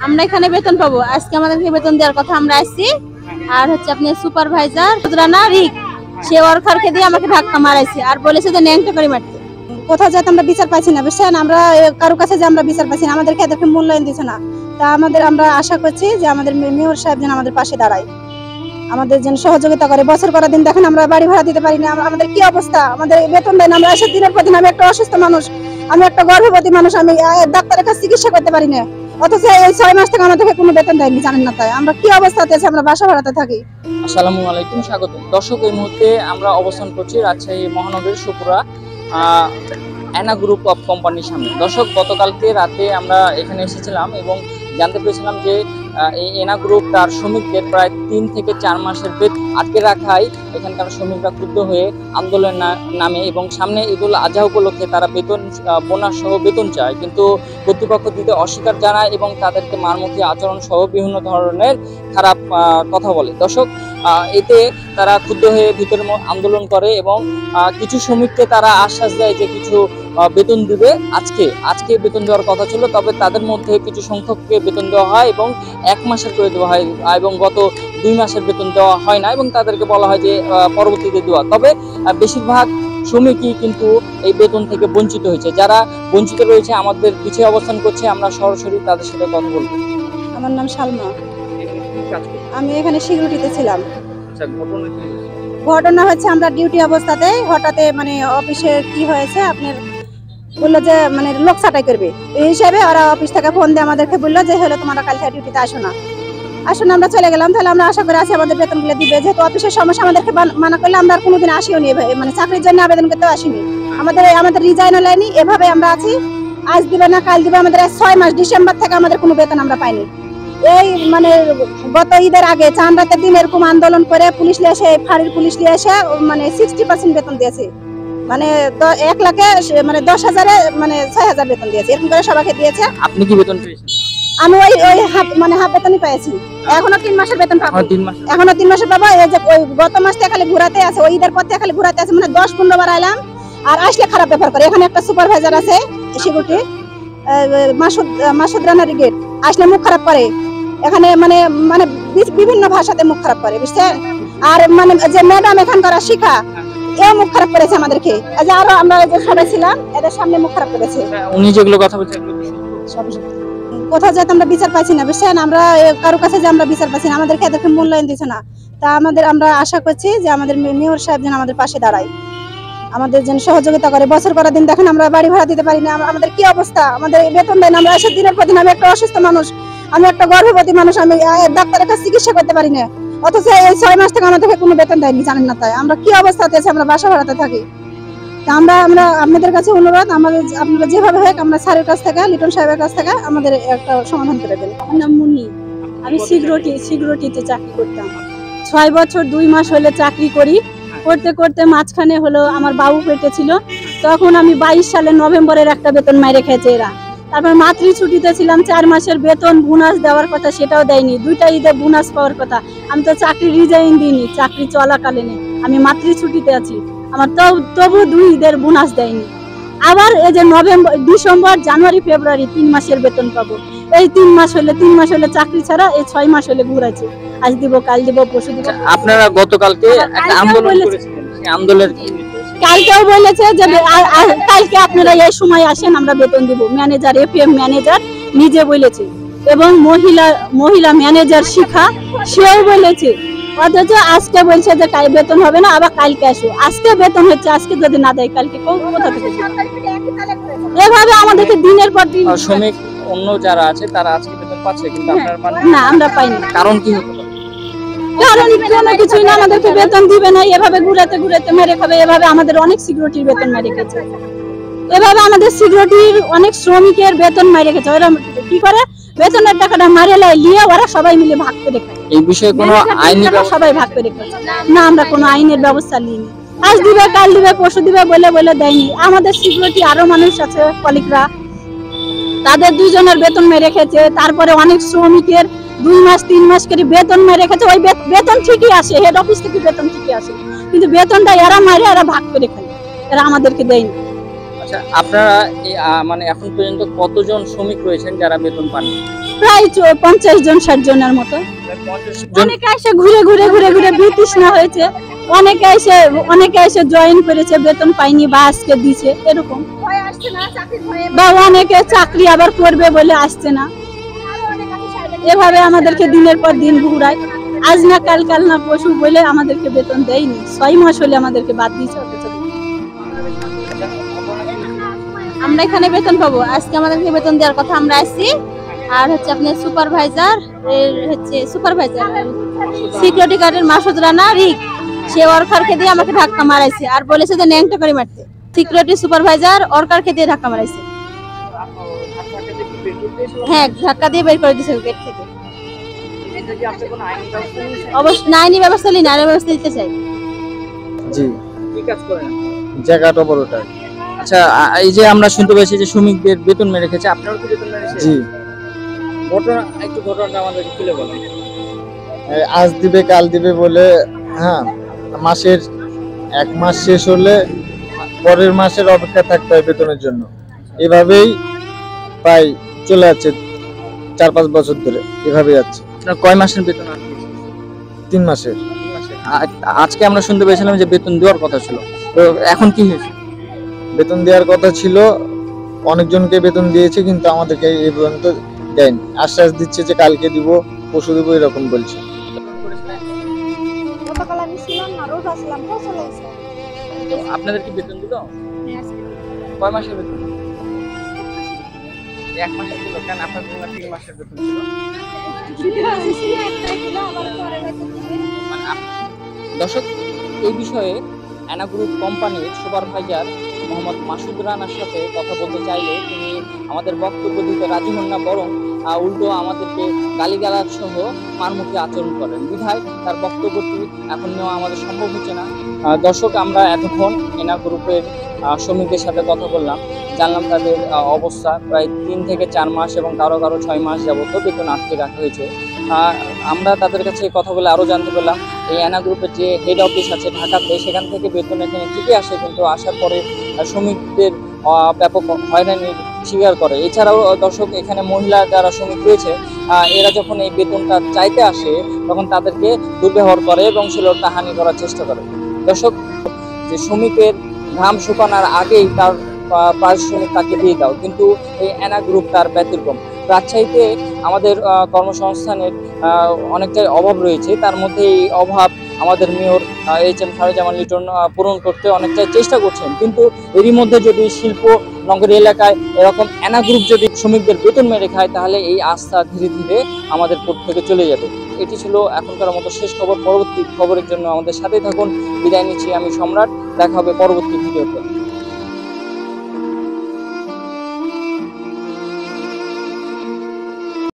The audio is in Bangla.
আমরা এখানে বেতন পাবো। আজকে আমাদেরকে বেতন দেওয়ার কথা, আমরা আসছি। আর হচ্ছে আপনি সুপারভাইজার রানা রিক, সে ওয়ার্কারকে দিয়ে আমাকে ধাক্কা মারাইছে আর বলেছে যে ন্যাংটা করে মারতে। কোথাও যাতে আমরা বিচার পাচ্ছি না, বুঝছেন? আমরা কারো কাছে যে আমরা বিচার পাচ্ছি না, আমাদেরকে এদেরকে মূল্যায়ন দিচ্ছে না। তা আমরা আশা করছি যে আমাদের মেয়র সাহেব যেন আমাদের পাশে দাঁড়ায়, আমাদের যেন সহযোগিতা করে। বছর করা দিন দেখেন আমরা বাড়ি ভাড়া দিতে পারি না, আমাদের কি অবস্থা, আমাদের বেতন দেন। আমরা এসে দিনের পর দিন, আমি একটা অসুস্থ মানুষ, আমি একটা গর্ভবতী মানুষ, আমি ডাক্তারের কাছে চিকিৎসা করতে পারি না, অথচ এই 6 মাস থেকে আমাদেরকে কোনো বেতন দেয়নি, জানেন না? তাই আমরা কি অবস্থাতে আছি, আমরা বাসা ভাড়াতে থাকি। আসসালামু আলাইকুম, স্বাগত দর্শক। এই মুহূর্তে আমরা অবস্থান করছি রাজশাহী মহানগরীর সুপুরা অ্যানা গ্রুপ অফ কোম্পানির সামনে। দর্শক, গতকালকে রাতে আমরা এখানে এসেছিলাম এবং জানতে পেরেছিলাম যে এই এনা গ্রুপ তার শ্রমিকদের প্রায় 3 থেকে 4 মাসের বেতন আটকে রাখায় এখানকার শ্রমিকরা ক্ষুব্ধ হয়ে আন্দোলন নামে এবং সামনে ঈদুল আজহা উপলক্ষে তারা বেতন বোনাস সহ বেতন চায়, কিন্তু কর্তৃপক্ষ দিতে অস্বীকার জানায় এবং তাদেরকে মারমুখী আচরণ সহ বিভিন্ন ধরনের খারাপ কথা বলে। দর্শক, এতে তারা ক্ষুব্ধ হয়ে ভিতরে আন্দোলন করে এবং কিছু শ্রমিককে তারা আশ্বাস দেয় যে কিছু বেতন দিবে। আজকে বেতন দেওয়ার কথা ছিল, তবে তাদের মধ্যে কিছু সংখ্যককে বেতন দেওয়া হয় এবং 1 মাসের করে দেওয়া হয় এবং গত 2 মাসের বেতন দেওয়া হয় না এবং তাদেরকে বলা হয় যে পরবর্তীতে দেওয়া। তবে বেশিরভাগ শ্রমিকই কিন্তু এই বেতন থেকে বঞ্চিত হয়েছে। যারা বঞ্চিত রয়েছে আমাদের পিছিয়ে অবস্থান করছে, আমরা সরাসরি তাদের সাথে কথা বলবো। আমার নাম সালমা, আমি এখানে সিকিউরিটিতে ছিলাম। ঘটনা হচ্ছে আমরা ডিউটি অবস্থাতে হঠাৎ মানে অফিসে কি হয়েছে, আপনার বললো যে মানে লোক ছাঁটাই করবে, এই হিসাবে ওরা অফিস থেকে ফোন দিয়ে আমাদেরকে বললো যে হলো তোমরা কালকে ডিউটিতে আসো না। আমরা চলে গেলাম। তাহলে আমরা আশা করে আছি আমাদের বেতনগুলো দিবে, যেহেতু অফিসের সমস্যা আমাদেরকে মানা করলে আমরা আর কোনোদিন আসিও নি, মানে চাকরির জন্য আবেদন করতেও আসিনি, আমাদের রিজাইনও লাইনি, এভাবে আমরা আছি। আজ দিবে না কাল দিবে, আমাদের 6 মাস ডিসেম্বর থেকে আমাদের কোনো বেতন আমরা পাইনি। এই মানে গত ঈদের আগে চাঁদ রাতের দিন এরকম আন্দোলন করে পুলিশ নিয়ে এসে, ফাঁড়ির পুলিশ নিয়ে এসে মানে 60% বেতন দিয়েছে, মানে 1 লাখে মানে 10,000-এ মানে 6,000 বেতন দিয়েছে, এরকম করে সবাইকে দিয়েছে। আপনি কি বেতন পেয়েছেন? আমি ওই হাফ বেতনই পেয়েছি। এখনো 3 মাসের বেতন পাবো, এখনো 3 মাসের পাবো। এই যে ওই গত মাস থেকে খালি ঘুরাতে আছে, ওই ঈদের পর থেকে খালি ঘুরাতে আছে, মানে 10-15 বার আইলাম আর আসলে খারাপ ব্যবহার করে। এখানে একটা সুপারভাইজার আছে সিকিউরিটি, মাসুদ রানা রিক, আসলে মুখ খারাপ করে। এখানে মানে মানে বিভিন্ন ভাষাতে মুখ খারাপ করে, বুঝছেন? আর মানে যে ম্যাডাম এখানকার শিখা, এ মুখ খারাপ করেছে আমাদেরকে। আরো আমরা যে সবাই ছিলাম এদের সামনে মুখ খারাপ করেছে। উনি যেগুলো কথা বলছেন কোথাও যাতে আমরা বিচার পাচ্ছি না, বুঝছেন? আমরা কারো কাছে যে আমরা বিচার পাচ্ছি না, আমাদেরকে এদেরকে মূল্যায়ন দিচ্ছে না। তা আমরা আশা করছি যে আমাদের মেয়র সাহেব যেন আমাদের পাশে দাঁড়ায়, আমাদের যেন সহযোগিতা করে। বছর করা দিন দেখেন আমরা বাড়ি ভাড়া দিতে পারি না, আমাদের কি অবস্থা, আমাদের বেতন দেন। আমরা এসে দিনের পর দিন, আমি একটা অসুস্থ মানুষ, আমি একটা গর্ভবতী মানুষ, আমি ডাক্তারের কাছে চিকিৎসা করতে পারি না, অথচ এই 6 মাস থেকে আমাদেরকে কোনো বেতন দেয়নি, জানেন না? তাই আমরা কি অবস্থাতে আছি, আমরা বাসা ভাড়াতে থাকি। আমরা আপনাদের কাছে অনুরোধ, আপনারা যেভাবে হোক আমরা স্যারের কাছ থেকে, লিটন সাহেবের কাছ থেকে আমাদের একটা সমাধান করে দেন। আমার নাম মুন্নি, আমি সিকিউরিটিতে চাকরি করতাম। 6 বছর 2 মাস হলে চাকরি করতে করতে মাঝখানে হলো আমার বাবু পেটে ছিল, তখন আমি 22 সালের নভেম্বরের একটা বেতন মাইরে খেয়েছে এরা। তারপর মাতৃ ছুটিতে ছিলাম, 4 মাসের বেতন বোনাস দেওয়ার কথা সেটাও দেয়নি, 2টা ঈদে বোনাস পাওয়ার কথা। আমি তো চাকরি রিজাইন দিইনি, চাকরি চলাকালীনে আমি মাতৃ ছুটিতে আছি, আমার তবু 2 ঈদের বোনাস দেয়নি। আবার এই যে ডিসেম্বর, জানুয়ারি, ফেব্রুয়ারি 3 মাসের বেতন পাবো। এই 3 মাস হলে চাকরি ছাড়া, এই 6 মাস হলে ঘুরাচ্ছে, আজ দিব কাল দিব পরশু দিব। আপনারা গতকালকে একটা আন্দোলন করেছিলেন, সেই আন্দোলনের কালকেও বলেছে যে কালকে আপনারা এই সময় আসেন, আমরা বেতন দিব। ম্যানেজার, এফএম ম্যানেজার নিজে বলেছে এবং মহিলা ম্যানেজার শিখা, সেও বলেছে। অথচ আজকে বলছে যে বেতন হবে না, আবার কালকে আসো। আজকে বেতন হচ্ছে, আজকে যদি না দেয় কালকে কোথা থেকে? এভাবে আমাদেরকে দিনের পর দিন। শ্রমিক অন্য যারা আছে তারা আজকে বেতন পাচ্ছে, কিন্তু আপনারা পান না, আমরা পাইনি। কারণ কি হতে পারে? কারণ কোনো কিছুই না, আমাদেরকে বেতন দিবে না, এভাবে ঘুরাতে মেরে খাবে। এভাবে আমাদের অনেক সিকিউরিটির বেতন মেরে গেছে, এভাবে আমাদের সিকিউরিটির অনেক শ্রমিকের বেতন মেরে গেছে। ওরা কি করে, বেতনের টাকাটা মারে নিয়ে ওরা সবাই মিলে ভাগ করে খায়। এই বিষয়ে কোনো আইনি সবাই ভাগ করে খায় না, আমরা কোনো আইনের ব্যবস্থা নিইনি। আজ দিবে কাল দিবে পরশু দিবে বলে দেয়নি। আমাদের সিকিউরিটি আরো মানুষ আছে, কলিগরা, তাদের 2 জনের বেতন মেরে রেখেছে। তারপরে অনেক শ্রমিকের 2 মাস 3 মাস করে বেতন মেরে রেখেছে। ওই বেতন ঠিকই আসে, হেড অফিস থেকে বেতন ঠিকই আসে, কিন্তু বেতনটা এরা মারে, এরা ভাগ করে খায়, এরা আমাদেরকে দেয়নি। আচ্ছা, আপনারা মানে এখন পর্যন্ত কতজন শ্রমিক রয়েছেন যারা বেতন পাননি? প্রায় 50 জন 60 জনের মতো। 50 জন। অনেকে এসে ঘুরে ঘুরে ঘুরে ঘুরে বিতৃষ্ণা হয়েছে, অনেকে এসে জয়েন করেছে, বেতন পাইনি বা আজকে দিছে এরকম, বা অনেকে চাকরি আবার করবে বলে আসছে না। এভাবে আমাদেরকে দিনের পর দিন ঘুরায়, আজ না কাল, কাল না পশু বলে আমাদেরকে বেতন দেয়নি। 6 মাস হলে আমাদেরকে বাদ দিয়েছে। আমরা এখানে বেতন পাবো, আজকে আমাদেরকে বেতন দেওয়ার কথা, আমরা আসছি। আর হচ্ছে আপনার সুপারভাইজার সিকিউরিটি গার্ডের মাসুদ রানা রিক, সে ওয়ার্কারকে দিয়ে আমাকে ধাক্কা মারাইছে আর বলেছে যে ন্যাংটা করে মারতে। সিকিউরিটি সুপারভাইজার ওয়ার্কারকে দিয়ে ধাক্কা মারাইছে। হ্যাঁ, ধাক্কা দিয়ে বের করে দিয়েছে গেট থেকে। অবশ্যই আইনি ব্যবস্থা নিন, আইনি ব্যবস্থা দিতে চাই। জি, কি কাজ করেন? জায়গাটা বড়টাই। আচ্ছা, এই যে আমরা শুনতে পেয়েছি যে শ্রমিকদের বেতন মেরে রেখেছে, আপনারও কি বেতন মেরেছে? জি, ঘটনাটা আমাদেরকে খুলে বলেন। আজ দিবে কাল দিবে বলে, হ্যাঁ, মাসের 1 মাস শেষ হলে পরের মাসের অপেক্ষা থাকতে হয় বেতনের জন্য। এভাবেই প্রায় চলে যাচ্ছে 4-5 বছর ধরে, এভাবেই যাচ্ছে। আপনার কয় মাসের বেতন আটকে? 3 মাসের। আজকে আমরা শুনতে পেয়েছিলাম যে বেতন দেওয়ার কথা ছিল, তো এখন কি হয়েছে? বেতন দেওয়ার কথা ছিল, অনেকজনকে বেতন দিয়েছে, কিন্তু আমাদেরকে এই পর্যন্ত দেয়নি। আশ্বাস দিচ্ছে যে কালকে দিব, পরশু দিব, এরকম বলছে। গতকাল আমি ছিলাম না, রোজ আসলাম, তো চলে গেছে। তো আপনাদের কি বেতন দিল? কয় মাসের বেতন? 1 মাসের দিল। কেন আপনার 3 মাসের বেতন ছিল? দর্শক, এই বিষয়ে অ্যানা গ্রুপ কোম্পানির সুপারভাইজার মোহাম্মদ মাসুদ রানার সাথে কথা বলতে চাইলে তিনি আমাদের বক্তব্য দিতে রাজি হন না, বরং উল্টো আমাদেরকে গালিগালাজ সহ মারমুখী আচরণ করেন। বিধায় তার বক্তব্যটি এখন নেওয়া আমাদের সম্ভব হচ্ছে না। দর্শক, আমরা এতক্ষণ অ্যানা গ্রুপের শ্রমিকদের সাথে কথা বললাম, জানলাম তাদের অবস্থা। প্রায় 3 থেকে 4 মাস এবং কারো 6 মাস যাবত বেতন আটকে রাখা হয়েছে। আমরা তাদের কাছে কথা বলে আরও জানতে পারলাম এই অ্যানা গ্রুপের যে হেড অফিস আছে ঢাকাতে, সেখান থেকে বেতন এখানে ঠিকই আসে, কিন্তু আসার পরে শ্রমিকদের ব্যাপক হয়রানির স্বীকার করে। এছাড়াও দর্শক, এখানে মহিলা যারা শ্রমিক রয়েছে, এরা যখন এই বেতনটা চাইতে আসে তখন তাদেরকে দুর্ব্যবহার করে এবং শ্লীলতাহানি করার চেষ্টা করে। দর্শক, যে শ্রমিকের ঘাম শুকানোর আগেই তার পারিশ্রমিক তাকে দিয়ে দাও, কিন্তু এই অ্যানা গ্রুপ তার ব্যতিক্রম। রাজশাহীতে আমাদের কর্মসংস্থানের অনেকটাই অভাব রয়েছে, তার মধ্যে এই অভাব আমাদের মেয়র HM খালেজামান লিটন পূরণ করতে অনেকটাই চেষ্টা করছেন, কিন্তু এরই মধ্যে যদি শিল্প নগরী এলাকায় এরকম অ্যানা গ্রুপ যদি শ্রমিকদের বেতন মেরে খায়, তাহলে এই আস্থা ধীরে ধীরে আমাদের পক্ষ থেকে চলে যাবে। এটি ছিল এখনকার মতো শেষ খবর। পরবর্তী খবরের জন্য আমাদের সাথেই থাকুন। বিদায় নিচ্ছি আমি সম্রাট, দেখা হবে পরবর্তী ভিডিওতে।